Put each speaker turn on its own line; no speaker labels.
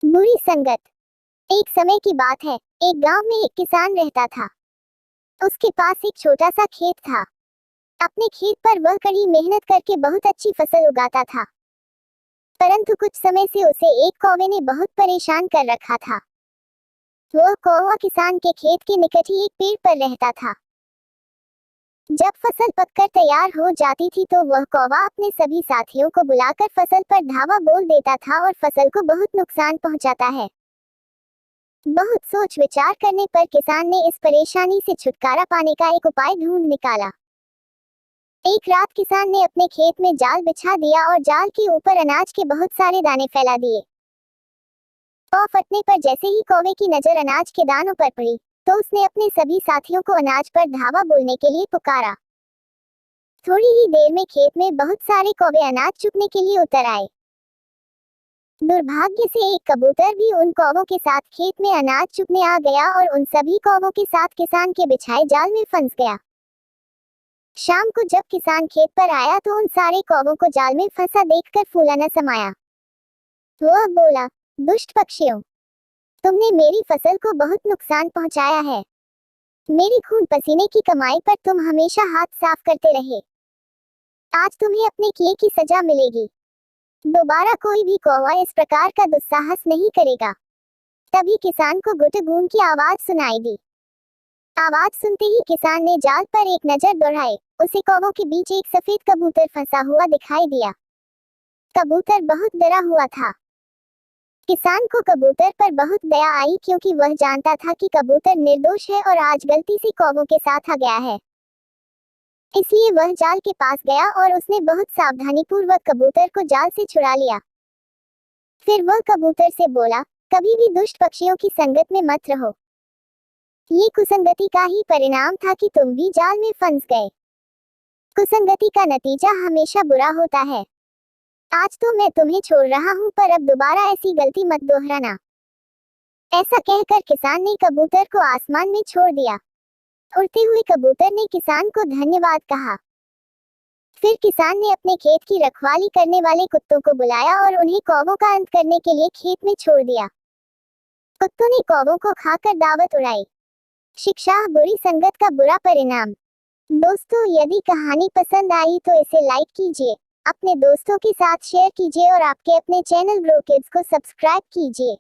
बुरी संगत। एक समय की बात है। एक गांव में एक किसान रहता था। उसके पास एक छोटा सा खेत था। अपने खेत पर वह कड़ी मेहनत करके बहुत अच्छी फसल उगाता था। परंतु कुछ समय से उसे एक कौवे ने बहुत परेशान कर रखा था। वह कौवा किसान के खेत के निकट ही एक पेड़ पर रहता था। जब फसल पककर तैयार हो जाती थी तो वह कौवा अपने सभी साथियों को बुलाकर फसल पर धावा बोल देता था और फसल को बहुत नुकसान पहुंचाता है। बहुत सोच विचार करने पर किसान ने इस परेशानी से छुटकारा पाने का एक उपाय ढूंढ निकाला। एक रात किसान ने अपने खेत में जाल बिछा दिया और जाल के ऊपर अनाज के बहुत सारे दाने फैला दिए। पौ फटने पर जैसे ही कौवे की नजर अनाज के दानों पर पड़ी तो उसने अपने सभी साथियों को अनाज पर धावा बोलने के लिए पुकारा। थोड़ी ही देर में खेत में बहुत सारे कौवे अनाज चुगने के लिए उतर आए। दुर्भाग्य से एक कबूतर भी उन कौवों के साथ खेत में अनाज चुगने आ गया और उन सभी कौवों के साथ किसान के बिछाए जाल में फंस गया। शाम को जब किसान खेत पर आया तो उन सारे कौवों को जाल में फंसा देखकर फूला न समाया। वह बोला, दुष्ट पक्षियों, तुमने मेरी फसल को बहुत नुकसान पहुंचाया है। मेरी खून पसीने की कमाई पर तुम हमेशा हाथ साफ करते रहे। आज तुम्हें अपने किए की सजा मिलेगी। दोबारा कोई भी कौवा इस प्रकार का दुस्साहस नहीं करेगा। तभी किसान को गुटगुन की आवाज सुनाई दी। आवाज सुनते ही किसान ने जाल पर एक नजर दौड़ाई। उसे कौवों के बीच एक सफेद कबूतर फंसा हुआ दिखाई दिया। कबूतर बहुत डरा हुआ था। किसान को कबूतर पर बहुत दया आई क्योंकि वह जानता था कि कबूतर निर्दोष है और आज गलती से कौवों के साथ आ गया है। इसलिए वह जाल के पास गया और उसने बहुत सावधानीपूर्वक कबूतर को जाल से छुड़ा लिया। फिर वह कबूतर से बोला, कभी भी दुष्ट पक्षियों की संगत में मत रहो। ये कुसंगति का ही परिणाम था कि तुम भी जाल में फंस गए। कुसंगति का नतीजा हमेशा बुरा होता है। आज तो मैं तुम्हें छोड़ रहा हूँ पर अब दोबारा ऐसी गलती मत दोहराना। ऐसा कहकर किसान ने कबूतर को आसमान में छोड़ दिया। उड़ते हुए कबूतर ने किसान को धन्यवाद कहा। फिर किसान ने अपने खेत की रखवाली करने वाले कुत्तों को बुलाया और उन्हें कौवों का अंत करने के लिए खेत में छोड़ दिया। कुत्तों ने कौवों को खाकर दावत उड़ाई। शिक्षा, बुरी संगत का बुरा परिणाम। दोस्तों, यदि कहानी पसंद आई तो इसे लाइक कीजिए, अपने दोस्तों के साथ शेयर कीजिए और आपके अपने चैनल ग्रो किड्स को सब्सक्राइब कीजिए।